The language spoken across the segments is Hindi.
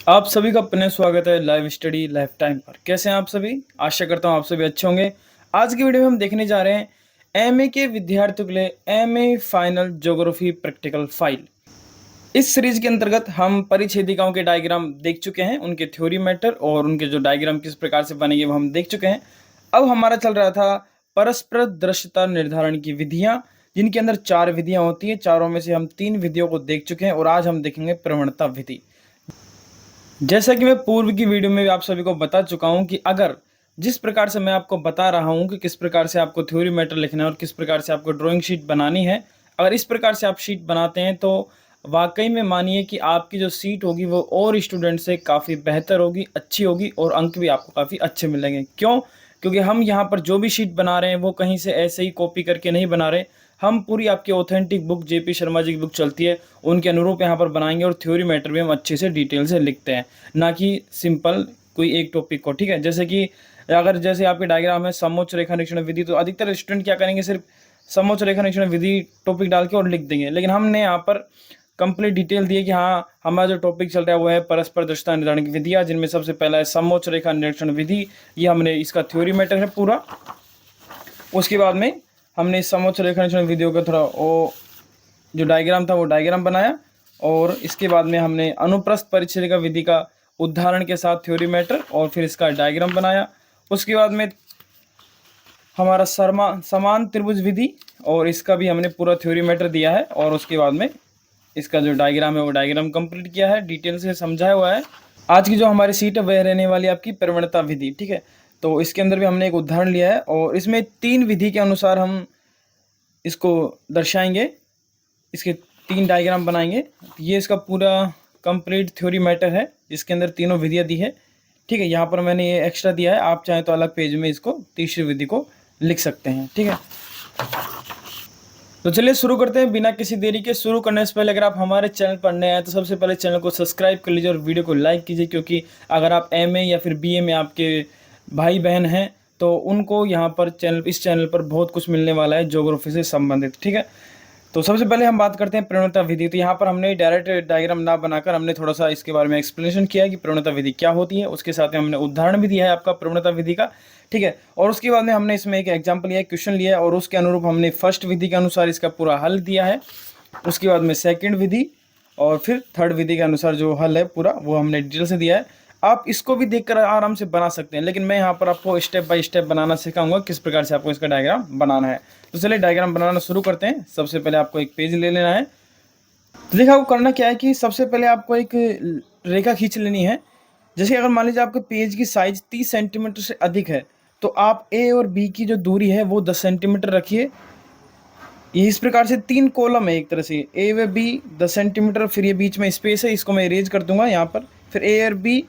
आप सभी का पुनः स्वागत है लाइव स्टडी लाइफ टाइम पर। कैसे हैं आप सभी? आशा करता हूं आप सभी अच्छे होंगे। आज की वीडियो में हम देखने जा रहे हैं एमए के विद्यार्थियों के लिए MA final geography practical file. इस सीरीज के अंतर्गत हम परिच्छेदिकाओं के डायग्राम देख चुके हैं, उनके थ्योरी मैटर और उनके जो डायग्राम किस प्रकार से बनेंगे वो हम देख चुके हैं। अब हमारा चल रहा था परस्पर दृश्यता निर्धारण की विधियां, जिनके अंदर 4 विधियां होती हैं। चारों में से हम 3 विधियों को देख चुके हैं और आज हम देखेंगे प्रवणता विधि। जैसा कि मैं पूर्व की वीडियो में भी आप सभी को बता चुका हूं कि अगर जिस प्रकार से मैं आपको बता रहा हूं कि किस प्रकार से आपको थ्योरी मैटर लिखना है और किस प्रकार से आपको ड्राइंग शीट बनानी है, अगर इस प्रकार से आप शीट बनाते हैं तो वाकई में मानिए कि आपकी जो सीट होगी वो और स्टूडेंट से काफ़ी बेहतर होगी, अच्छी होगी और अंक भी आपको काफ़ी अच्छे मिलेंगे। क्यों? क्योंकि हम यहाँ पर जो भी शीट बना रहे हैं वो कहीं से ऐसे ही कॉपी करके नहीं बना रहे। हम पूरी आपकी authentic book JP Sharma ji की बुक चलती है, उनके अनुरूप यहाँ पर बनाएंगे और थ्योरी मैटर भी हम अच्छे से डिटेल से लिखते हैं, ना कि सिंपल कोई एक टॉपिक को। ठीक है, जैसे कि अगर जैसे आपके डायग्राम है समोच्च रेखा निरीक्षण विधि, तो अधिकतर स्टूडेंट क्या करेंगे, सिर्फ समोच्च रेखा निरीक्षण विधि टॉपिक डाल के और लिख देंगे। लेकिन हमने यहाँ पर कंप्लीट डिटेल दी है कि हाँ, हमारा जो टॉपिक चल रहा है वो है परस्पर दृश्यता निर्धारण की विधियाँ, जिनमें सबसे पहला है समोच्च रेखा निरीक्षण विधि। ये हमने इसका थ्योरी मैटर है पूरा। उसके बाद में हमने इस समोच्च रेखा निरीक्षण विधियों का थोड़ा वो जो डायग्राम था वो डायग्राम बनाया, और इसके बाद में हमने अनुप्रस्थ परिच्छेदिका विधि का उदाहरण के साथ थ्योरी मैटर और फिर इसका डायग्राम बनाया। उसके बाद में हमारा समान त्रिभुज विधि, और इसका भी हमने पूरा थ्योरी मैटर दिया है, और उसके बाद में इसका जो डायग्राम है वो डायग्राम कंप्लीट किया है, डिटेल से समझाया हुआ है। आज की जो हमारी सीट है वह रहने वाली आपकी प्रवणता विधि। ठीक है, तो इसके अंदर भी हमने एक उदाहरण लिया है और इसमें 3 विधि के अनुसार हम इसको दर्शाएंगे, इसके 3 डायग्राम बनाएंगे। ये इसका पूरा कंप्लीट थ्योरी मैटर है, इसके अंदर तीनों विधियाँ दी है। ठीक है, यहाँ पर मैंने ये एक्स्ट्रा दिया है, आप चाहें तो अलग पेज में इसको तीसरी विधि को लिख सकते हैं। ठीक है, तो चलिए शुरू करते हैं बिना किसी देरी के। शुरू करने से पहले अगर आप हमारे चैनल पर नए आए तो सबसे पहले चैनल को सब्सक्राइब कर लीजिए और वीडियो को लाइक कीजिए, क्योंकि अगर आप एमए या फिर बीए में आपके भाई बहन हैं तो उनको यहाँ पर इस चैनल पर बहुत कुछ मिलने वाला है ज्योग्राफी से संबंधित। ठीक है, तो सबसे पहले हम बात करते हैं प्रवणता विधि। तो यहाँ पर हमने डायरेक्ट डायग्राम ना बनाकर हमने थोड़ा सा इसके बारे में एक्सप्लेनेशन किया कि प्रवणता विधि क्या होती है। उसके साथ में हमने उदाहरण भी दिया है आपका प्रवणता विधि का। ठीक है, और उसके बाद में हमने इसमें एक एग्जाम्पल लिया है, क्वेश्चन लिया है, और उसके अनुरूप हमने फर्स्ट विधि के अनुसार इसका पूरा हल दिया है। उसके बाद में सेकेंड विधि और फिर थर्ड विधि के अनुसार जो हल है पूरा वो हमने डिटेल से दिया है। आप इसको भी देखकर आराम से बना सकते हैं, लेकिन मैं यहाँ पर आपको स्टेप बाय स्टेप बनाना सिखाऊंगा किस प्रकार से आपको इसका डायग्राम बनाना है। तो चलिए डायग्राम बनाना शुरू करते हैं। सबसे पहले आपको एक पेज ले लेना है। तो देखा, आपको करना क्या है कि सबसे पहले आपको एक रेखा खींच लेनी है। जैसे अगर मान लीजिए आपके पेज की साइज 30 सेंटीमीटर से अधिक है, तो आप ए और बी की जो दूरी है वो 10 सेंटीमीटर रखिए। ये इस प्रकार से 3 कॉलम है एक तरह से, ए व बी 10 सेंटीमीटर, फिर ये बीच में स्पेस है, इसको मैं इरेज कर दूंगा यहाँ पर। फिर ए और बी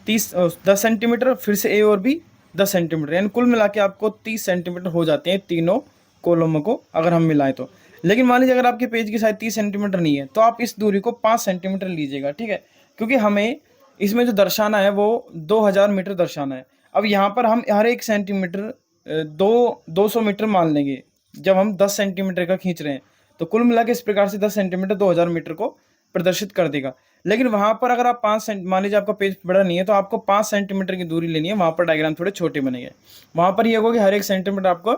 10 सेंटीमीटर, फिर से ए और बी 10 सेंटीमीटर, यानी कुल मिला के आपको 30 सेंटीमीटर हो जाते हैं तीनों कॉलमों को अगर हम मिलाएं तो। लेकिन मान लीजिए अगर आपके पेज की साइज 30 सेंटीमीटर नहीं है तो आप इस दूरी को 5 सेंटीमीटर लीजिएगा। ठीक है, क्योंकि हमें इसमें जो दर्शाना है वो 2000 मीटर दर्शाना है। अब यहाँ पर हम हर एक सेंटीमीटर 200 मीटर मान लेंगे जब हम 10 सेंटीमीटर का खींच रहे हैं, तो कुल मिला के इस प्रकार से 10 सेंटीमीटर 2000 मीटर को प्रदर्शित कर देगा। लेकिन वहाँ पर अगर आप 5 सेंट, मान लीजिए आपका पेज बड़ा नहीं है तो आपको 5 सेंटीमीटर की दूरी लेनी है, वहाँ पर डायग्राम थोड़े छोटे बनेंगे। वहाँ पर ये होगा कि हर एक सेंटीमीटर आपको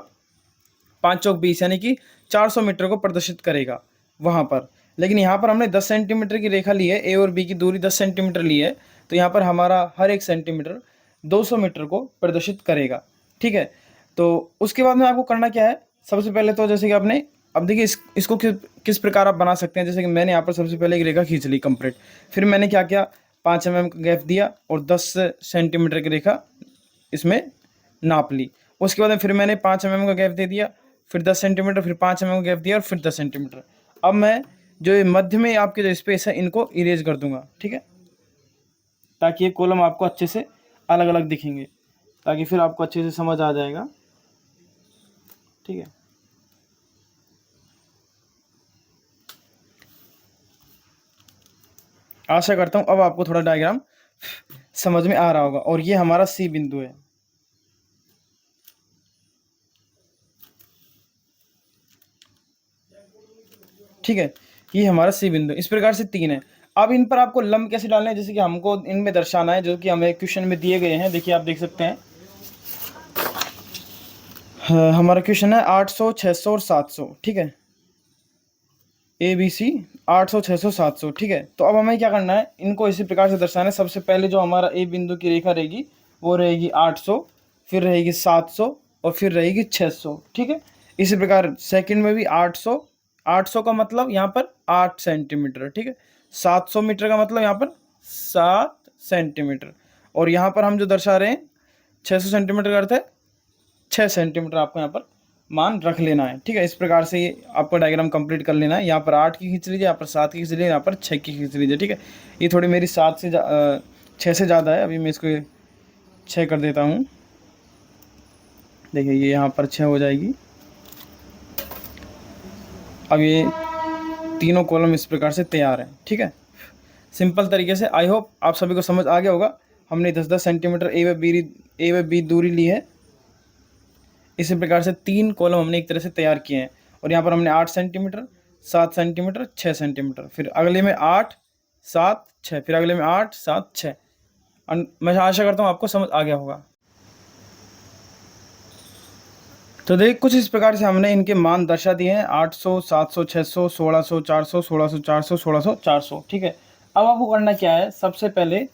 5 चौक 20 यानी कि 400 मीटर को प्रदर्शित करेगा वहाँ पर। लेकिन यहाँ पर हमने 10 सेंटीमीटर की रेखा ली है, ए और बी की दूरी 10 सेंटीमीटर ली है, तो यहाँ पर हमारा हर एक सेंटीमीटर 200 मीटर को प्रदर्शित करेगा। ठीक है, तो उसके बाद में आपको करना क्या है, सबसे पहले तो जैसे कि आपने अब देखिए इसको किस प्रकार आप बना सकते हैं। जैसे कि मैंने यहाँ पर सबसे पहले एक रेखा खींच ली कंप्लीट, फिर मैंने क्या किया, 5 mm का गैप दिया और 10 सेंटीमीटर की रेखा इसमें नाप ली। उसके बाद में फिर मैंने 5 mm का गैप दे दिया, फिर 10 सेंटीमीटर, फिर 5 mm का गैप दिया और फिर 10 सेंटीमीटर। अब मैं जो ये मध्य में आपके जो स्पेस है इनको इरेज कर दूंगा। ठीक है, ताकि ये कॉलम आपको अच्छे से अलग अलग दिखेंगे, ताकि फिर आपको अच्छे से समझ आ जाएगा। ठीक है, आशा करता हूँ अब आपको थोड़ा डायग्राम समझ में आ रहा होगा। और ये हमारा सी बिंदु है। ठीक है, ये हमारा सी बिंदु इस प्रकार से 3 है। अब इन पर आपको लंब कैसे डालने हैं, जैसे कि हमको इनमें दर्शाना है, जो कि हमें क्वेश्चन में दिए गए हैं। देखिए आप देख सकते हैं, हमारा क्वेश्चन है 800, 600 और 700, ठीक है, ABC 800, 600, 700, ठीक है। तो अब हमें क्या करना है, इनको इसी प्रकार से दर्शाना है। सबसे पहले जो हमारा ए बिंदु की रेखा रहेगी वो रहेगी 800, फिर रहेगी 700 और फिर रहेगी 600, ठीक है। इसी प्रकार सेकंड में भी 800, 800 का मतलब यहाँ पर 8 सेंटीमीटर, ठीक है। 700 मीटर का मतलब यहाँ पर 7 सेंटीमीटर, और यहाँ पर हम जो दर्शा रहे हैं 600 सेंटीमीटर का अर्थ है 6 सेंटीमीटर आपको यहाँ पर मान रख लेना है, ठीक है। इस प्रकार से ये आपको डायग्राम कंप्लीट कर लेना है। यहाँ पर 8 की खींच लीजिए, यहाँ पर 7 की खींच लीजिए, यहाँ पर 6 की खींच लीजिए, ठीक है। ये थोड़ी मेरी 6 से ज़्यादा है, अभी मैं इसको 6 कर देता हूँ। देखिए ये यहाँ पर 6 हो जाएगी। अब ये तीनों कॉलम इस प्रकार से तैयार हैं, ठीक है, सिंपल तरीके से। आई होप आप सभी को समझ आ गया होगा। हमने 10-10 सेंटीमीटर ए व बी दूरी ली है। इसी प्रकार से 3 कॉलम हमने एक तरह से तैयार किए हैं, और यहाँ पर हमने 8 सेंटीमीटर, 7 सेंटीमीटर, 6 सेंटीमीटर, फिर अगले में 8, 7, 6, फिर अगले में 8, 7, 6। मैं आशा करता हूँ आपको समझ आ गया होगा। तो देखिए कुछ इस प्रकार से हमने इनके मान दर्शा दिए हैं, 800, 700, 600, 1600, 400, 1600, 400, 1600, 400, ठीक है। अब आपको करना क्या है, सबसे पहले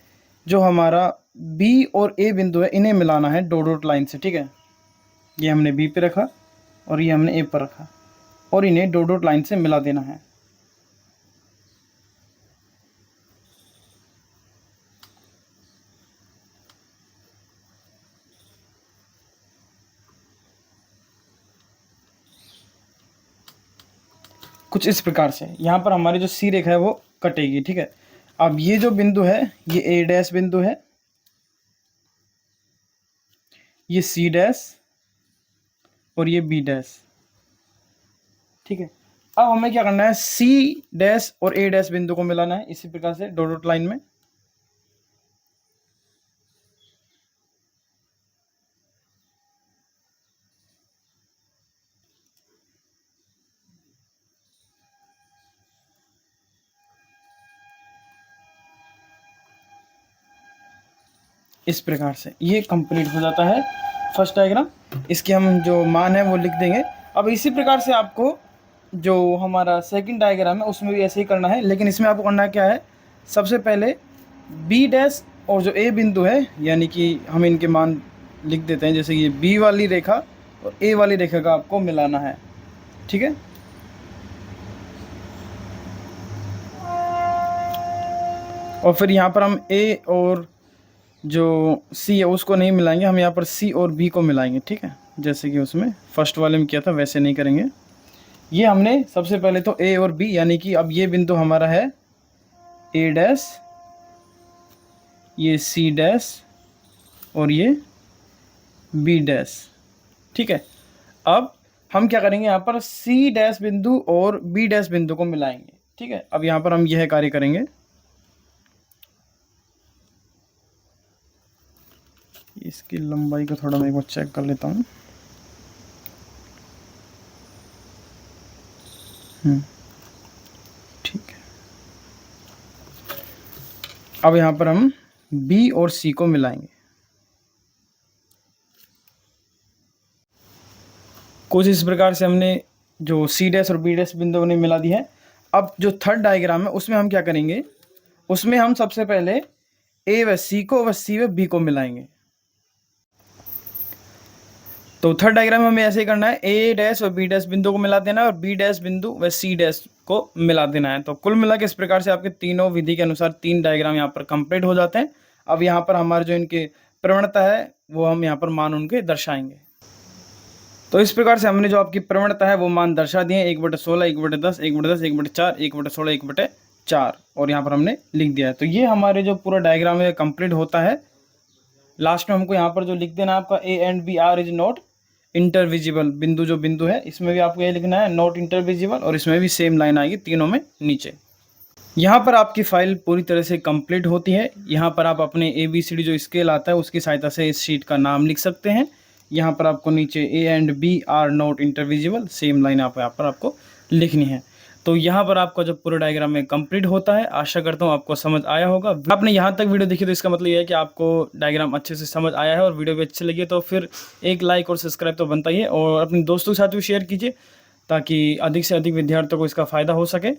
जो हमारा बी और ए बिंदु है इन्हें मिलाना है डॉट डॉट लाइन से, ठीक है। ये हमने बी पे रखा और ये हमने ए पर रखा, और इन्हें डॉट डॉट लाइन से मिला देना है। कुछ इस प्रकार से यहाँ पर हमारी जो सी रेखा है वो कटेगी, ठीक है। अब ये जो बिंदु है ये ए डैश बिंदु है, ये सी डैश और ये बी डैश, ठीक है। अब हमें क्या करना है, सी डैश और ए डैश बिंदु को मिलाना है इसी प्रकार से डॉट डॉट लाइन में। इस प्रकार से ये कंप्लीट हो जाता है फर्स्ट डायग्राम। इसके हम जो मान है वो लिख देंगे। अब इसी प्रकार से आपको जो हमारा सेकंड डायग्राम है उसमें भी ऐसे ही करना है, लेकिन इसमें आपको करना क्या है, सबसे पहले बी डैश और जो ए बिंदु है, यानी कि हम इनके मान लिख देते हैं, जैसे ये बी वाली रेखा और ए वाली रेखा का आपको मिलाना है, ठीक है। और फिर यहाँ पर हम ए और जो सी है उसको नहीं मिलाएंगे, हम यहाँ पर सी और बी को मिलाएंगे, ठीक है। जैसे कि उसमें फर्स्ट वाले में किया था वैसे नहीं करेंगे। ये हमने सबसे पहले तो ए और बी, यानी कि अब ये बिंदु हमारा है ए डैश, ये सी डैश और ये बी डैश, ठीक है। अब हम क्या करेंगे, यहाँ पर सी डैश बिंदु और बी डैश बिंदु को मिलाएंगे, ठीक है। अब यहाँ पर हम यह कार्य करेंगे। इसकी लंबाई को थोड़ा मैं एक बार चेक कर लेता हूँ। ठीक है। अब यहाँ पर हम B और C को मिलाएंगे। कुछ इस प्रकार से हमने जो C डैश और B डैश बिंदु ने मिला दी है। अब जो थर्ड डायग्राम है उसमें हम क्या करेंगे, उसमें हम सबसे पहले A व C को व C व B को मिलाएंगे। तो थर्ड डायग्राम में हमें ऐसे ही करना है, ए डैश और बी डैश बिंदु को मिला देना है और बी डैश बिंदु व सी डैश को मिला देना है। तो कुल मिला के इस प्रकार से आपके तीनों विधि के अनुसार 3 डायग्राम यहाँ पर कंप्लीट हो जाते हैं। अब यहाँ पर हमारे जो इनके प्रवणता है वो हम यहाँ पर मान उनके दर्शाएंगे। तो इस प्रकार से हमने जो आपकी प्रवणता है वो मान दर्शा दिए, 1/16, 1/10, 1/10, 1/4, 1/16, 1/4, और यहाँ पर हमने लिख दिया है। तो ये हमारे जो पूरा डायग्राम है कंप्लीट होता है। लास्ट में हमको यहाँ पर जो लिख देना आपका A and B are is not intervisible, बिंदु जो बिंदु है इसमें भी आपको ये लिखना है नॉट इंटरविजिबल, और इसमें भी सेम लाइन आएगी तीनों में नीचे। यहाँ पर आपकी फाइल पूरी तरह से कंप्लीट होती है। यहाँ पर आप अपने ABCD जो स्केल आता है उसकी सहायता से इस शीट का नाम लिख सकते हैं। यहाँ पर आपको नीचे A and B are not intervisible, same line आप यहाँ पर आपको लिखनी है। तो यहाँ पर आपका जो पूरा डायग्राम में कंप्लीट होता है। आशा करता हूँ आपको समझ आया होगा। आपने यहाँ तक वीडियो देखी तो इसका मतलब ये है कि आपको डायग्राम अच्छे से समझ आया है और वीडियो भी अच्छी लगी है, तो फिर एक लाइक और सब्सक्राइब तो बनता ही है, और अपने दोस्तों के साथ भी शेयर कीजिए ताकि अधिक से अधिक विद्यार्थियों को इसका फ़ायदा हो सके।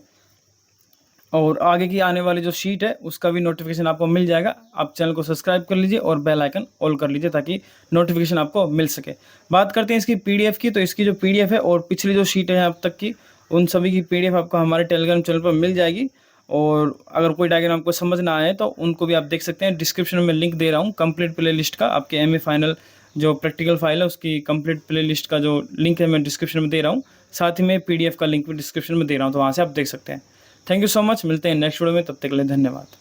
और आगे की आने वाली जो शीट है उसका भी नोटिफिकेशन आपको मिल जाएगा। आप चैनल को सब्सक्राइब कर लीजिए और बेल आइकन ऑल कर लीजिए ताकि नोटिफिकेशन आपको मिल सके। बात करते हैं इसकी पीडीएफ की, तो इसकी जो पीडीएफ है और पिछली जो शीट है अब तक की, उन सभी की पीडीएफ आपको हमारे टेलीग्राम चैनल पर मिल जाएगी। और अगर कोई डायग्राम आपको समझ ना आए तो उनको भी आप देख सकते हैं। डिस्क्रिप्शन में लिंक दे रहा हूँ कंप्लीट प्ले लिस्ट का, आपके एमए फाइनल जो प्रैक्टिकल फाइल है उसकी कंप्लीट प्ले लिस्ट का जो लिंक है मैं डिस्क्रिप्शन में दे रहा हूँ। साथ ही में पीडीएफ का लिंक भी डिस्क्रिप्शन में दे रहा हूँ, तो वहाँ से आप देख सकते हैं। Thank you so much. मिलते हैं नेक्स्ट वीडियो में, तब तक के लिए धन्यवाद।